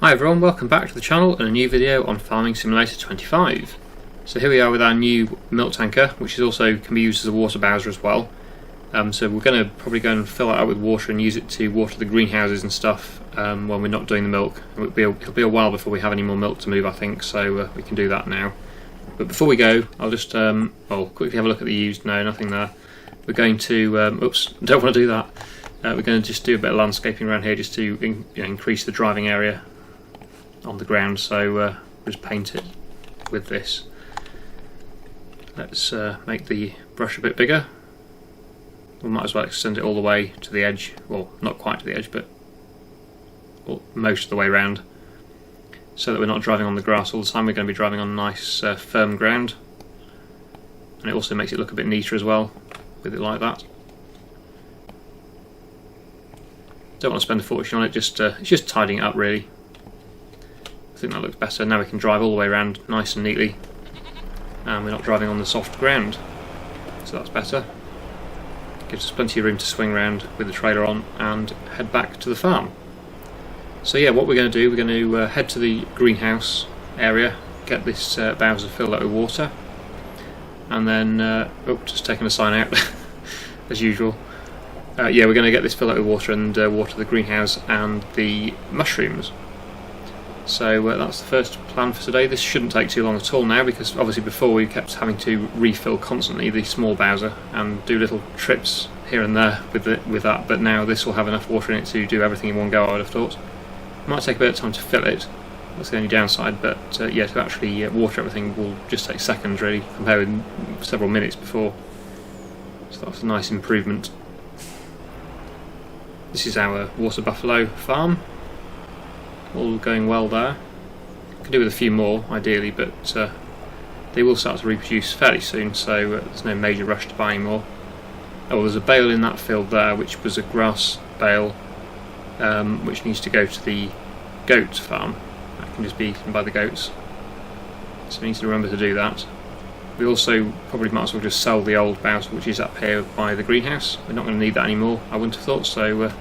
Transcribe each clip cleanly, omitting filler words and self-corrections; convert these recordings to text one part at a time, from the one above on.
Hi everyone, welcome back to the channel and a new video on Farming Simulator 25. So here we are with our new milk tanker, which is also can be used as a water bowser as well. So we're going to probably go and fill it out with water and use it to water the greenhouses and stuff when we're not doing the milk. It'll be a while before we have any more milk to move, I think, so we can do that now. But before we go, I'll just quickly have a look at the used. No, nothing there. We're going to oops, don't want to do that. We're going to just do a bit of landscaping around here just to increase the driving area on the ground, so we'll just paint it with this. Let's make the brush a bit bigger. We might as well extend it all the way to the edge, well, not quite to the edge, but most of the way around, so that we're not driving on the grass all the time. We're going to be driving on nice firm ground, and it also makes it look a bit neater as well with it like that. Don't want to spend a fortune on it, it's just tidying it up really. I think that looks better. Now we can drive all the way around nice and neatly, and we're not driving on the soft ground, so that's better. Gives us plenty of room to swing around with the trailer on and head back to the farm. So yeah, what we're going to do, we're going to head to the greenhouse area, get this bowser filled up with water, and then just taking a sign out as usual. Yeah, we're going to get this filled up with water and water the greenhouse and the mushrooms. So that's the first plan for today. This shouldn't take too long at all now, because obviously before we kept having to refill constantly the small bowser and do little trips here and there with that, but now this will have enough water in it to do everything in one go, I would have thought. It might take a bit of time to fill it, that's the only downside, but yeah, to actually water everything will just take seconds really, compared with several minutes before. So that's a nice improvement. This is our water buffalo farm. All going well there. Could do with a few more ideally, but they will start to reproduce fairly soon, so there's no major rush to buy any more. Oh, there's a bale in that field there which was a grass bale which needs to go to the goat farm. That can just be eaten by the goats, so we need to remember to do that. We also probably might as well just sell the old bowser which is up here by the greenhouse. We're not going to need that anymore, I wouldn't have thought, so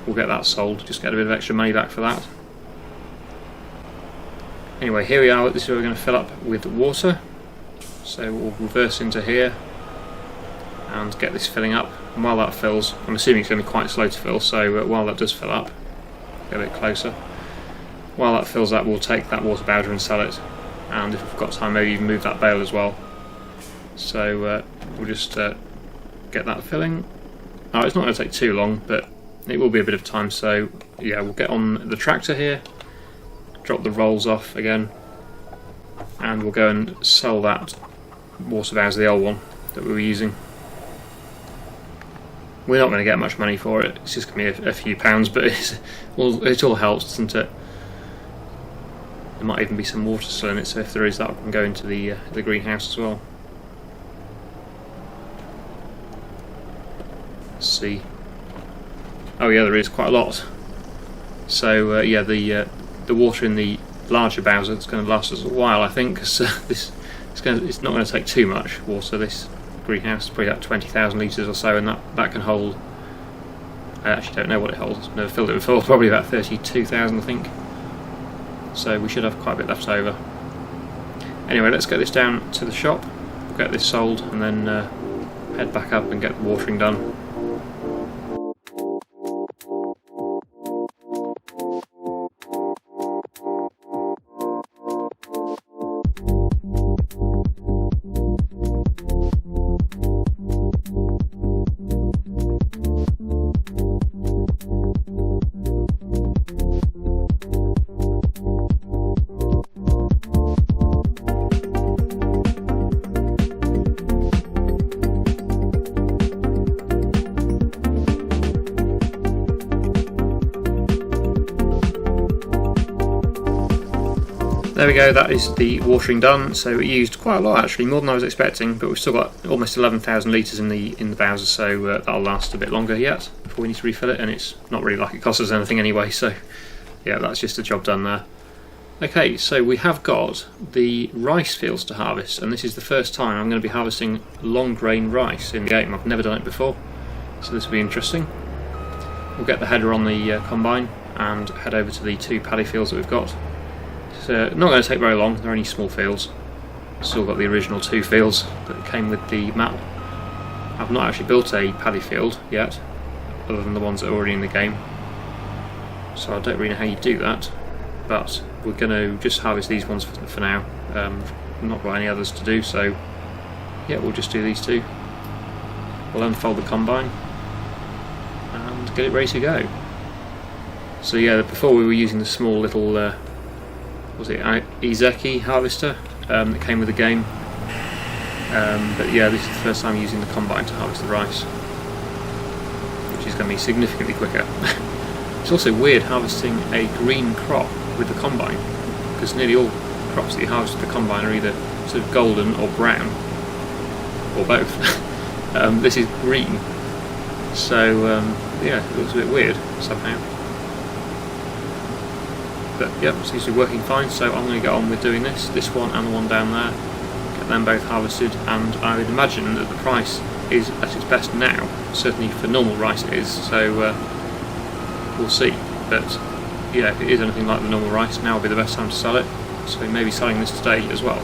we'll get that sold, just get a bit of extra money back for that. Anyway, here we are. This is where we're going to fill up with water. So we'll reverse into here and get this filling up. And while that fills, I'm assuming it's going to be quite slow to fill, so while that does fill up, get a bit closer. While that fills up, we'll take that water bowser and sell it. And if we've got time, maybe even move that bale as well. So we'll just get that filling. Oh, it's not going to take too long, but it will be a bit of time, so yeah, we'll get on the tractor here, drop the rolls off again, and we'll go and sell that water bowser, the old one that we were using. We're not going to get much money for it, it's just going to be a few pounds, but it all helps, doesn't it? There might even be some water still in it, so if there is, that can go into the greenhouse as well. Let's see. Oh yeah, there is quite a lot. So yeah, the water in the larger bowser is going to last us a while, I think, because it's not going to take too much water. This greenhouse is probably about 20,000 litres or so, and that can hold. I actually don't know what it holds. I've never filled it before. Probably about 32,000, I think. So we should have quite a bit left over. Anyway, let's get this down to the shop. We'll get this sold, and then head back up and get the watering done. There we go, that is the watering done. So we used quite a lot actually, more than I was expecting, but we've still got almost 11,000 litres in the bowser, so that'll last a bit longer yet before we need to refill it, and it's not really like it costs us anything anyway, so yeah, that's just a job done there. Okay, so we have got the rice fields to harvest, and this is the first time I'm going to be harvesting long grain rice in the game. I've never done it before, so this will be interesting. we'll get the header on the combine and head over to the 2 paddy fields that we've got. It's not going to take very long, they're only small fields. Still got the original 2 fields that came with the map. I've not actually built a paddy field yet, other than the ones that are already in the game, so I don't really know how you do that, but we're going to just harvest these ones for now. I've not got any others to do, so yeah, we'll just do these 2. We'll unfold the combine and get it ready to go. So yeah, before we were using the small little was it Izeki harvester that came with the game, but yeah, this is the first time using the combine to harvest the rice, which is going to be significantly quicker. It's also weird harvesting a green crop with the combine, because nearly all crops that you harvest with the combine are either sort of golden or brown, or both. This is green, so yeah, it looks a bit weird somehow. But yep, it seems to be working fine, so I'm going to get on with doing this one and the one down there, get them both harvested, and I would imagine that the price is at its best now, certainly for normal rice it is, so we'll see. But yeah, if it is anything like the normal rice, now will be the best time to sell it, so we may be selling this today as well,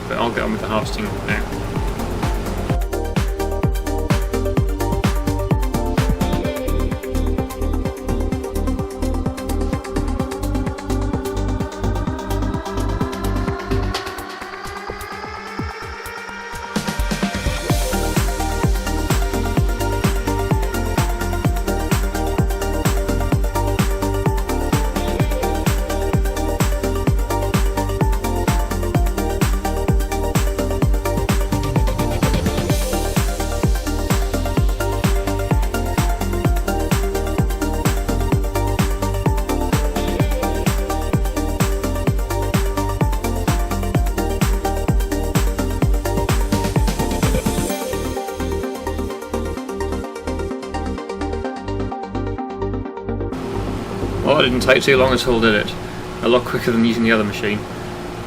but I'll get on with the harvesting now. Well, it didn't take too long at all, did it? A lot quicker than using the other machine.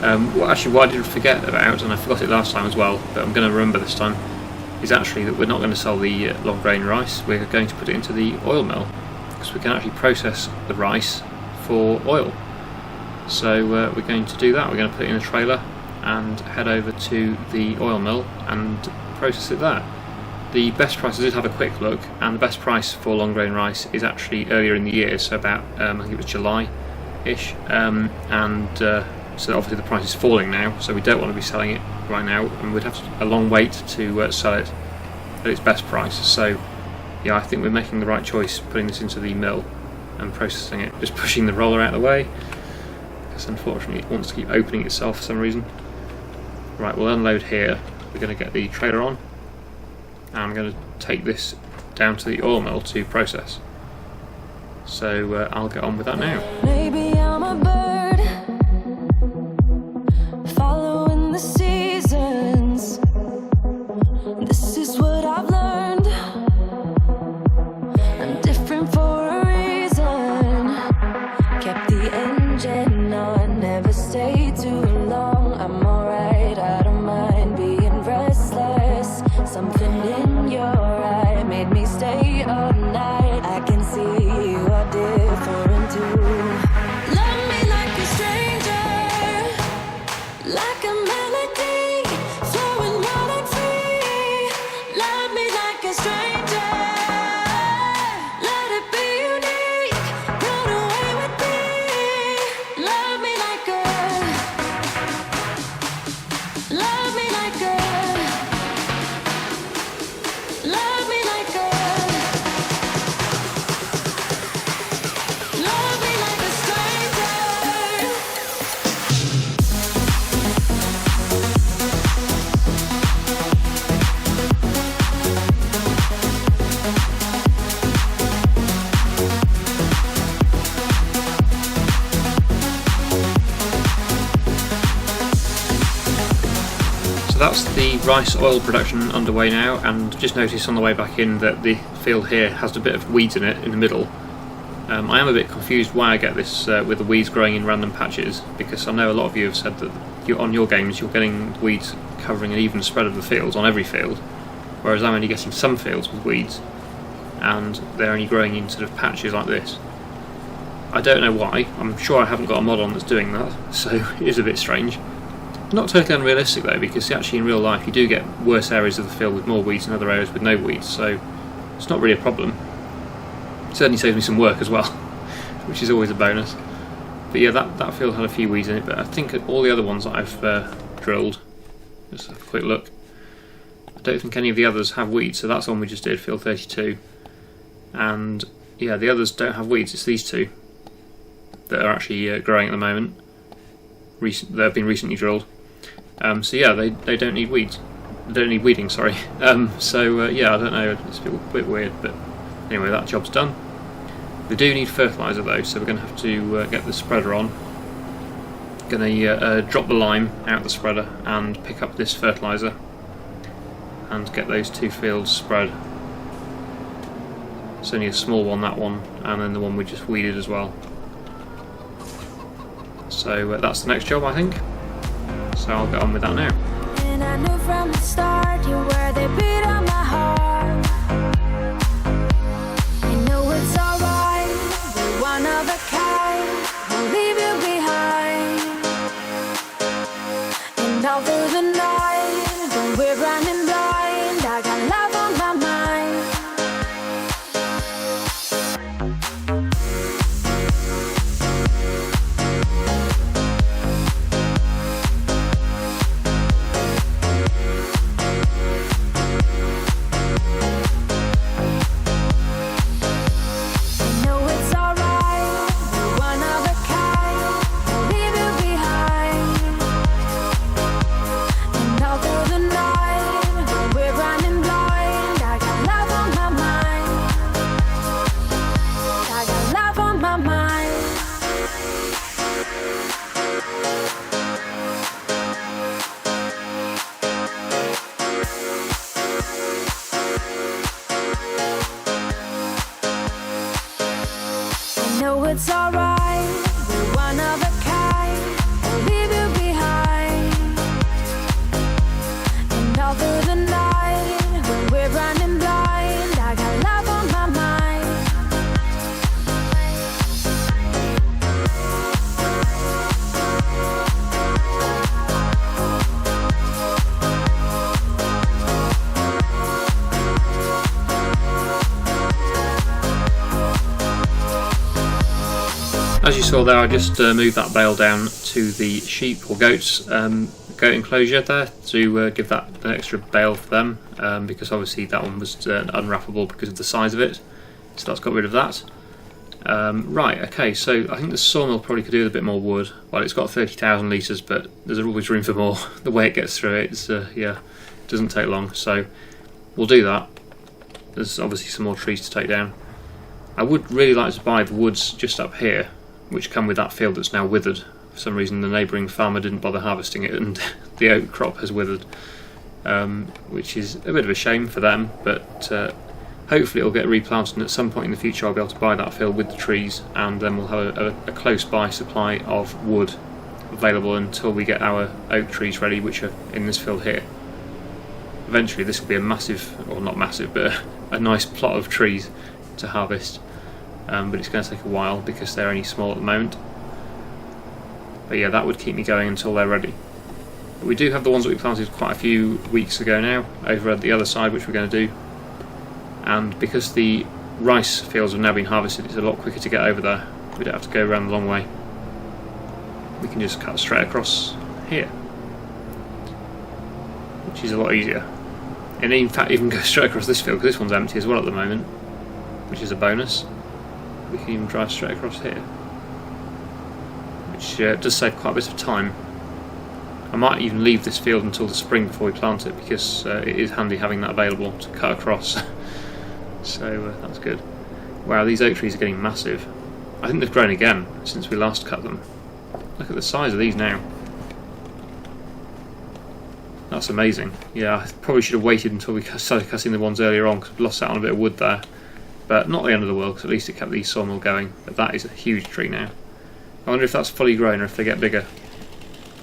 Well, actually, what I did forget about, and I forgot it last time as well, but I'm going to remember this time, is actually that we're not going to sell the long grain rice. We're going to put it into the oil mill, because we can actually process the rice for oil. So we're going to do that. We're going to put it in a trailer and head over to the oil mill and process it there. The best price, I did have a quick look, and the best price for long grain rice is actually earlier in the year, so about I think it was July-ish, so obviously the price is falling now, so we don't want to be selling it right now, and we'd have a long wait to sell it at its best price. So yeah, I think we're making the right choice putting this into the mill and processing it. Just pushing the roller out of the way, because unfortunately it wants to keep opening itself for some reason. Right, we'll unload here. We're going to get the trailer on, and I'm going to take this down to the oil mill to process. So I'll get on with that now. Maybe I'm a bird, following the seasons. This is what I've learned. I'm different for a reason. Kept the engine on, never stayed too long. I'm alright, I don't mind being restless. Something in your eye made me stay all night. I can see you are different too. Love me like a stranger, like a melody, flowing wild and free. Love me like a stranger, let it be unique, run away with me. Love me like a, love me like a, love me like a, love me like a stranger. So that's the rice oil production underway now, and just noticed on the way back in that the field here has a bit of weeds in it in the middle. I am a bit confused why I get this with the weeds growing in random patches, because I know a lot of you have said that on your games you're getting weeds covering an even spread of the fields on every field, whereas I'm only getting some fields with weeds. and they're only growing in sort of patches like this. I don't know why. I'm sure I haven't got a mod on that's doing that, so it is a bit strange. Not totally unrealistic though, because actually in real life you do get worse areas of the field with more weeds and other areas with no weeds, so it's not really a problem. It certainly saves me some work as well, which is always a bonus. But yeah, that field had a few weeds in it, but I think all the other ones that I've drilled, just have a quick look, I don't think any of the others have weeds, so that's the one we just did, field 32. And yeah, the others don't have weeds, it's these two that are actually growing at the moment. That have been recently drilled. So yeah, they don't need weeds. They don't need weeding, sorry. Yeah, I don't know, it's a bit weird, but anyway, that job's done. We do need fertiliser though, so we're going to have to get the spreader on. Going to drop the lime out the spreader and pick up this fertiliser and get those two fields spread. It's only a small one, that one, and then the one we just weeded as well. So that's the next job, I think. So I'll get on with that now. And I knew from the start you were the beat of my heart. I know it's alright, we're one of a kind. We'll leave you behind. And all through the night, when we're running blind, I got love on my mind. It's alright, we're one of a kind. We'll leave you behind. And all through the night, when we're running blind, I got love on my mind. As you saw there, I just moved that bale down to the sheep or goats goat enclosure there to give that an extra bale for them, because obviously that one was unwrappable because of the size of it, so that's got rid of that. Right, okay, so I think the sawmill probably could do with a bit more wood. Well, it's got 30,000 litres, but there's always room for more. The way it gets through it, it's, yeah, it doesn't take long, so we'll do that. There's obviously some more trees to take down. I would really like to buy the woods just up here, which come with that field that's now withered. For some reason the neighbouring farmer didn't bother harvesting it and the oat crop has withered, which is a bit of a shame for them, but hopefully it'll get replanted, and at some point in the future I'll be able to buy that field with the trees, and then we'll have a close by supply of wood available until we get our oak trees ready, which are in this field here. Eventually this will be a massive, or not massive, but a nice plot of trees to harvest. But it's going to take a while because they're only small at the moment. But yeah, that would keep me going until they're ready. But we do have the ones that we planted quite a few weeks ago now, over at the other side, which we're going to do. And because the rice fields have now been harvested, it's a lot quicker to get over there. We don't have to go around the long way. We can just cut straight across here, which is a lot easier. And in fact, even go straight across this field, because this one's empty as well at the moment, which is a bonus. We can even drive straight across here, which does save quite a bit of time. I might even leave this field until the spring before we plant it, because it is handy having that available to cut across. So that's good. Wow, these oak trees are getting massive. I think they've grown again since we last cut them. Look at the size of these now. That's amazing. Yeah, I probably should have waited until we started cutting the ones earlier on, because we lost out on a bit of wood there. But not the end of the world, because at least it kept the sawmill going. But that is a huge tree now. I wonder if that's fully grown or if they get bigger.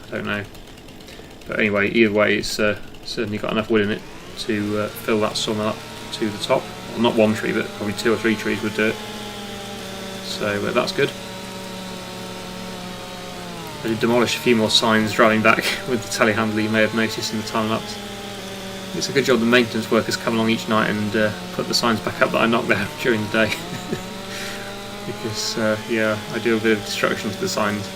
I don't know. But anyway, either way, it's certainly got enough wood in it to fill that sawmill up to the top Well, not one tree, but probably 2 or 3 trees would do it. So that's good. I did demolish a few more signs driving back with the telehandler, you may have noticed in the time lapse. It's a good job the maintenance workers come along each night and put the signs back up that I knocked down during the day. Because, yeah, I do a bit of destruction to the signs.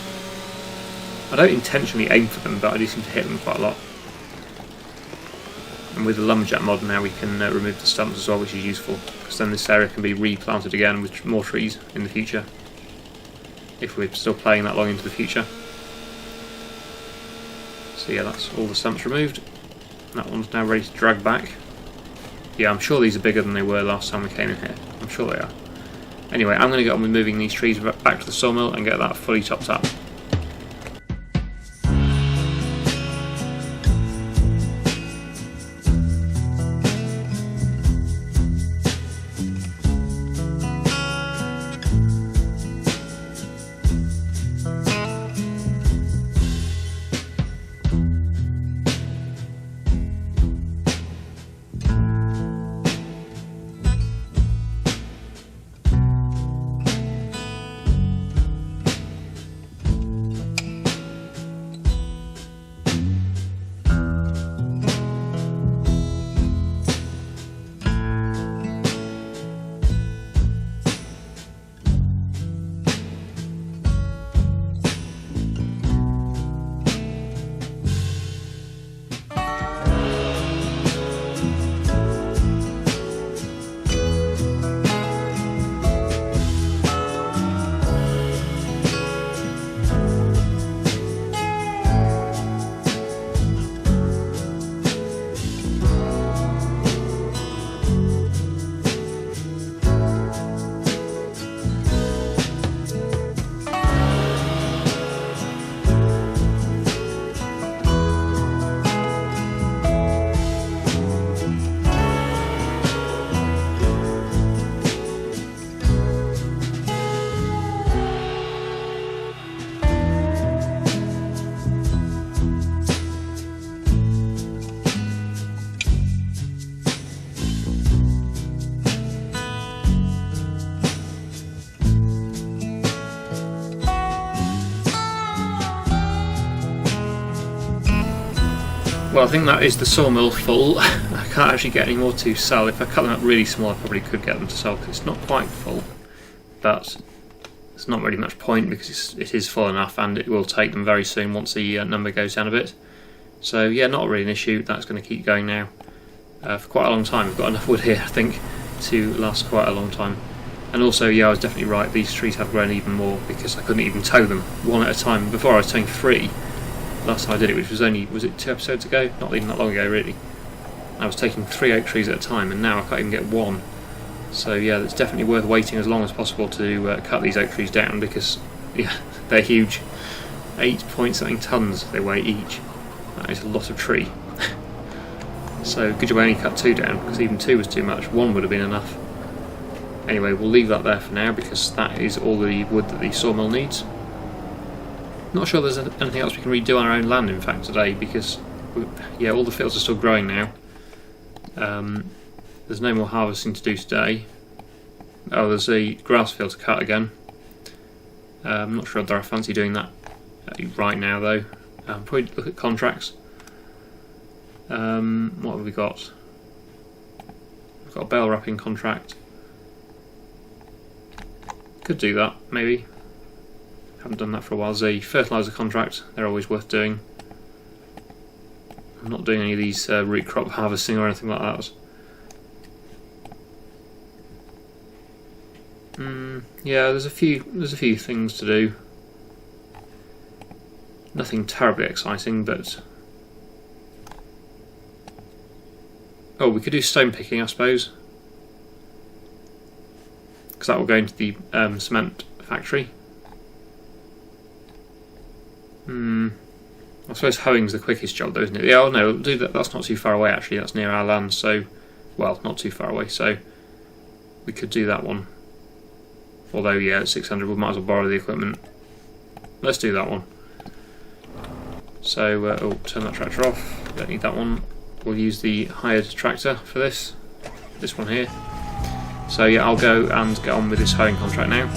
I don't intentionally aim for them, but I do seem to hit them quite a lot. And with the lumberjack mod now we can remove the stumps as well, which is useful, because then this area can be replanted again with more trees in the future, if we're still playing that long into the future. So yeah, that's all the stumps removed. That one's now ready to drag back. Yeah, I'm sure these are bigger than they were last time we came in here. I'm sure they are. Anyway, I'm going to get on with moving these trees back to the sawmill and get that fully topped up. Well, I think that is the sawmill full. I can't actually get any more to sell. If I cut them up really small, I probably could get them to sell, because it's not quite full. But there's not really much point, because it is full enough, and it will take them very soon once the number goes down a bit. So yeah, not really an issue. That's going to keep going now for quite a long time. We've got enough wood here, I think, to last quite a long time. And also, yeah, I was definitely right. These trees have grown even more, because I couldn't even tow them one at a time. Before I was towing 3. Last time I did it, which was only, was it 2 episodes ago? Not even that long ago, really. I was taking 3 oak trees at a time, and now I can't even get 1. So yeah, it's definitely worth waiting as long as possible to cut these oak trees down, because yeah, they're huge. 8-point-something tons they weigh each. That is a lot of tree. So good job I only cut 2 down, because even 2 was too much. 1 would have been enough. Anyway, we'll leave that there for now, because that is all the wood that the sawmill needs. Not sure there's anything else we can redo on our own land, in fact, today, because yeah, all the fields are still growing now. There's no more harvesting to do today. Oh, there's a grass field to cut again. I'm not sure whether I fancy doing that right now, though. Probably look at contracts. What have we got? We've got a bale wrapping contract. Could do that, maybe. Haven't done that for a while. There's a fertilizer contract. They're always worth doing. I'm not doing any of these root crop harvesting or anything like that. Yeah, there's a few things to do. Nothing terribly exciting, but oh, we could do stone picking, I suppose, because that will go into the cement factory. I suppose hoeing's the quickest job, though, isn't it? Yeah, oh no, we'll do that. That's not too far away, actually. That's near our land, so well, not too far away. So we could do that one. Although, yeah, at 600, we might as well borrow the equipment. Let's do that one. So, oh, turn that tractor off. Don't need that one. We'll use the hired tractor for this one here. So yeah, I'll go and get on with this hoeing contract now.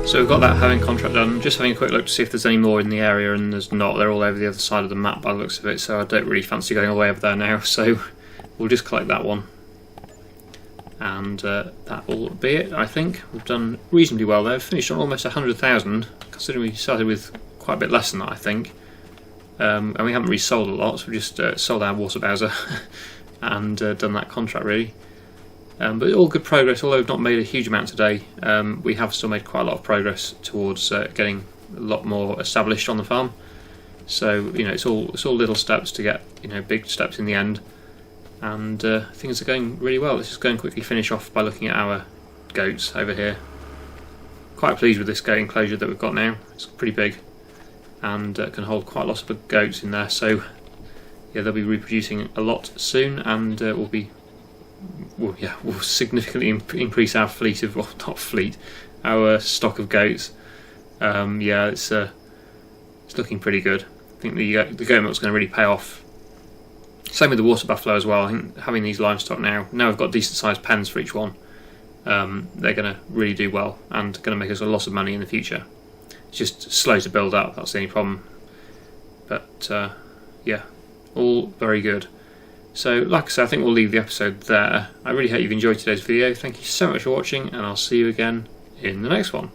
So we've got that hoeing contract done. Just having a quick look to see if there's any more in the area, and there's not. They're all over the other side of the map by the looks of it, so I don't really fancy going all the way over there now, so we'll just collect that one. And that will be it, I think. We've done reasonably well there. We've finished on almost 100,000, considering we started with quite a bit less than that, I think. And we haven't really sold a lot, so we just sold our water bowser and done that contract really. But all good progress, although we've not made a huge amount today. We have still made quite a lot of progress towards getting a lot more established on the farm. So you know, it's all little steps to get big steps in the end, and things are going really well. Let's just go and quickly finish off by looking at our goats over here. Quite pleased with this goat enclosure that we've got now. It's pretty big and can hold quite a lot of goats in there. So yeah, they'll be reproducing a lot soon, and we'll significantly increase our fleet of, well, not fleet, our stock of goats. Yeah, it's looking pretty good. I think the goat milk's going to really pay off. Same with the water buffalo as well. I think having these livestock now we've got decent sized pens for each one. They're going to really do well and going to make us a lot of money in the future. It's just slow to build up, that's the only problem. But yeah, all very good. So like I said, I think we'll leave the episode there. I really hope you've enjoyed today's video. Thank you so much for watching, and I'll see you again in the next one.